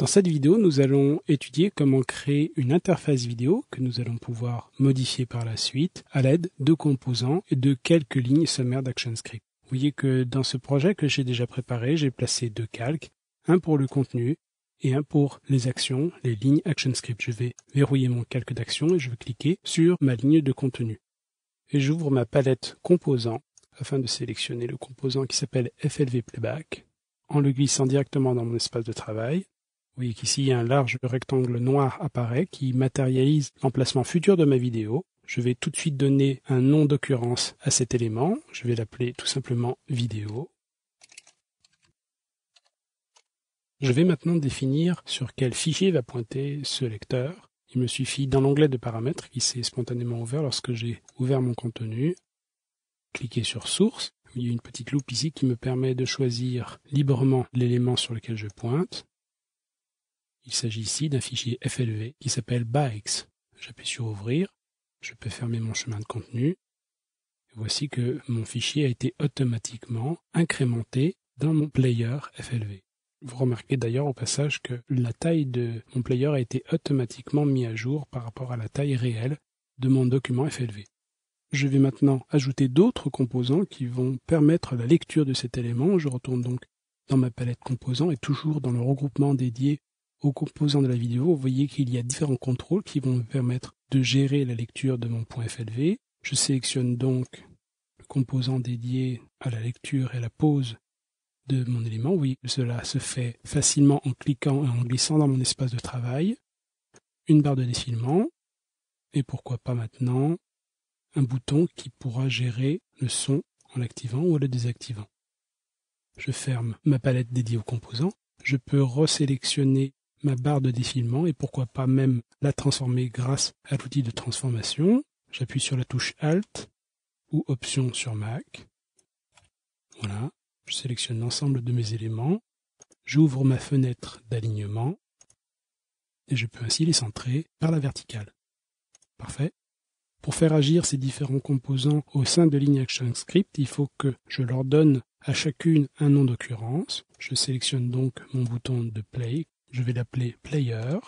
Dans cette vidéo, nous allons étudier comment créer une interface vidéo que nous allons pouvoir modifier par la suite à l'aide de composants et de quelques lignes sommaires d'ActionScript. Vous voyez que dans ce projet que j'ai déjà préparé, j'ai placé deux calques, un pour le contenu et un pour les actions, les lignes ActionScript. Je vais verrouiller mon calque d'action et je vais cliquer sur ma ligne de contenu. Et j'ouvre ma palette composants afin de sélectionner le composant qui s'appelle FLV Playback en le glissant directement dans mon espace de travail. Vous voyez qu'ici, un large rectangle noir apparaît qui matérialise l'emplacement futur de ma vidéo. Je vais tout de suite donner un nom d'occurrence à cet élément. Je vais l'appeler tout simplement vidéo. Je vais maintenant définir sur quel fichier va pointer ce lecteur. Il me suffit dans l'onglet de paramètres qui s'est spontanément ouvert lorsque j'ai ouvert mon contenu. Cliquez sur source. Il y a une petite loupe ici qui me permet de choisir librement l'élément sur lequel je pointe. Il s'agit ici d'un fichier FLV qui s'appelle BAEX. J'appuie sur ouvrir, je peux fermer mon chemin de contenu. Et voici que mon fichier a été automatiquement incrémenté dans mon player FLV. Vous remarquez d'ailleurs au passage que la taille de mon player a été automatiquement mise à jour par rapport à la taille réelle de mon document FLV. Je vais maintenant ajouter d'autres composants qui vont permettre la lecture de cet élément. Je retourne donc dans ma palette composants et toujours dans le regroupement dédié aux composants de la vidéo, vous voyez qu'il y a différents contrôles qui vont me permettre de gérer la lecture de mon point FLV. Je sélectionne donc le composant dédié à la lecture et à la pause de mon élément. Vous voyez que cela se fait facilement en cliquant et en glissant dans mon espace de travail. Une barre de défilement et pourquoi pas maintenant un bouton qui pourra gérer le son en l'activant ou en le désactivant. Je ferme ma palette dédiée aux composants. Je peux resélectionner ma barre de défilement et pourquoi pas même la transformer grâce à l'outil de transformation. J'appuie sur la touche Alt ou Option sur Mac. Voilà, je sélectionne l'ensemble de mes éléments. J'ouvre ma fenêtre d'alignement et je peux ainsi les centrer par la verticale. Parfait. Pour faire agir ces différents composants au sein de lignes ActionScript, il faut que je leur donne à chacune un nom d'occurrence. Je sélectionne donc mon bouton de Play. Je vais l'appeler Player.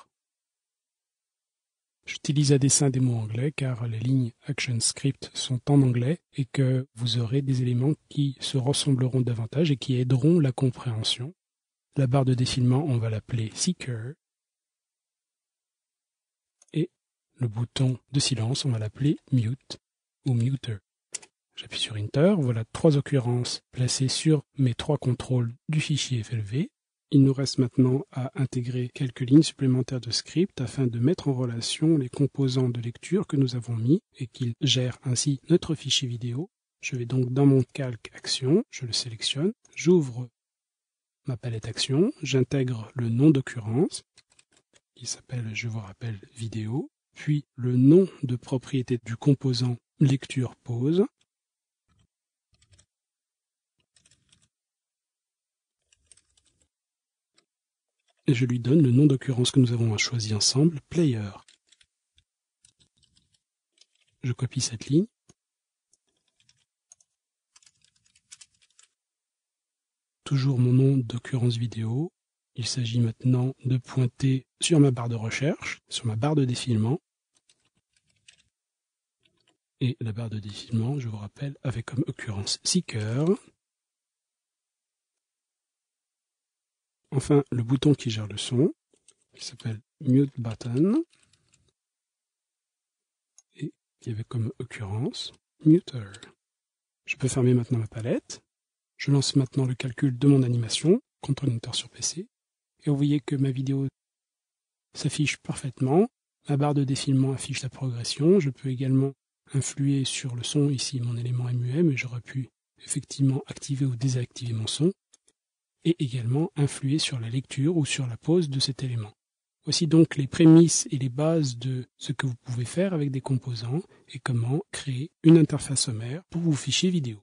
J'utilise à dessein des mots anglais car les lignes ActionScript sont en anglais et que vous aurez des éléments qui se ressembleront davantage et qui aideront la compréhension. La barre de défilement, on va l'appeler Seeker. Et le bouton de silence, on va l'appeler Mute ou Muter. J'appuie sur Enter. Voilà 3 occurrences placées sur mes 3 contrôles du fichier FLV. Il nous reste maintenant à intégrer quelques lignes supplémentaires de script afin de mettre en relation les composants de lecture que nous avons mis et qu'ils gèrent ainsi notre fichier vidéo. Je vais donc dans mon calque action, je le sélectionne, j'ouvre ma palette action, j'intègre le nom d'occurrence qui s'appelle, je vous rappelle, vidéo, puis le nom de propriété du composant lecture pause. Et je lui donne le nom d'occurrence que nous avons choisi ensemble, Player. Je copie cette ligne. Toujours mon nom d'occurrence vidéo. Il s'agit maintenant de pointer sur ma barre de recherche, sur ma barre de défilement. Et la barre de défilement, je vous rappelle, avec comme occurrence Seeker. Enfin, le bouton qui gère le son, qui s'appelle Mute Button, et qui avait comme occurrence Muter. Je peux fermer maintenant ma palette. Je lance maintenant le calcul de mon animation, CTRL-Enter sur PC, et vous voyez que ma vidéo s'affiche parfaitement. Ma barre de défilement affiche la progression. Je peux également influer sur le son, ici mon élément MUM, et j'aurais pu effectivement activer ou désactiver mon son. Et également influer sur la lecture ou sur la pause de cet élément. Voici donc les prémices et les bases de ce que vous pouvez faire avec des composants et comment créer une interface sommaire pour vos fichiers vidéo.